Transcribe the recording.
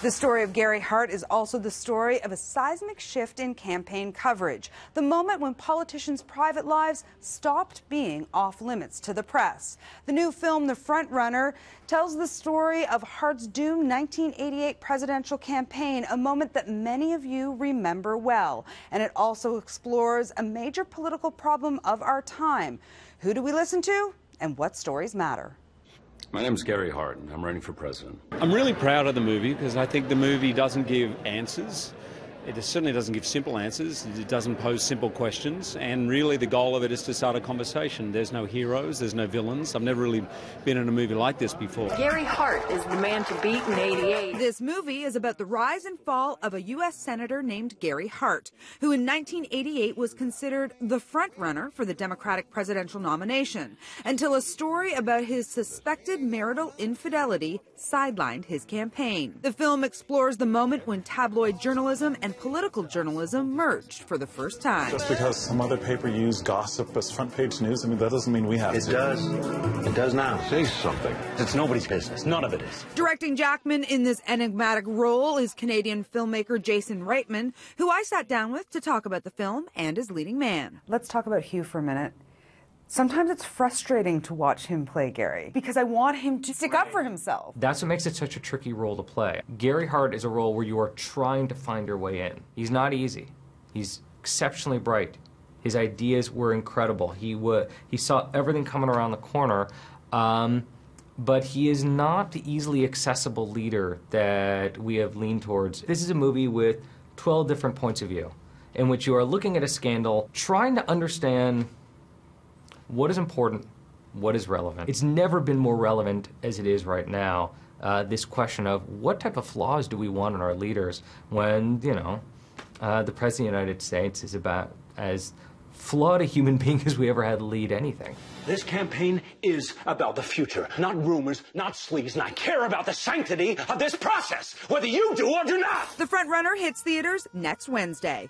The story of Gary Hart is also the story of a seismic shift in campaign coverage, the moment when politicians' private lives stopped being off limits to the press. The new film, The Front Runner, tells the story of Hart's doomed 1988 presidential campaign, a moment that many of you remember well. And it also explores a major political problem of our time. Who do we listen to, and what stories matter? My name is Gary Hart, and I'm running for president. I'm really proud of the movie because I think the movie doesn't give answers. It certainly doesn't give simple answers. It doesn't pose simple questions. And really the goal of it is to start a conversation. There's no heroes, there's no villains. I've never really been in a movie like this before. Gary Hart is the man to beat in '88. This movie is about the rise and fall of a U.S. senator named Gary Hart, who in 1988 was considered the front runner for the Democratic presidential nomination, until a story about his suspected marital infidelity sidelined his campaign. The film explores the moment when tabloid journalism and political journalism merged for the first time. Just because some other paper used gossip as front page news, I mean, that doesn't mean we have to. It does. It does now. Say something. It's nobody's business. None of it is. Directing Jackman in this enigmatic role is Canadian filmmaker Jason Reitman, who I sat down with to talk about the film and his leading man. Let's talk about Hugh for a minute. Sometimes it's frustrating to watch him play Gary because I want him to stick up for himself. That's what makes it such a tricky role to play. Gary Hart is a role where you are trying to find your way in. He's not easy. He's exceptionally bright. His ideas were incredible. He saw everything coming around the corner, but he is not the easily accessible leader that we have leaned towards. This is a movie with 12 different points of view in which you are looking at a scandal, trying to understand what is important, what is relevant. It's never been more relevant as it is right now, this question of what type of flaws do we want in our leaders when, you know, the President of the United States is about as flawed a human being as we ever had lead anything. This campaign is about the future, not rumors, not sleaze, and I care about the sanctity of this process, whether you do or do not. The Front Runner hits theaters next Wednesday.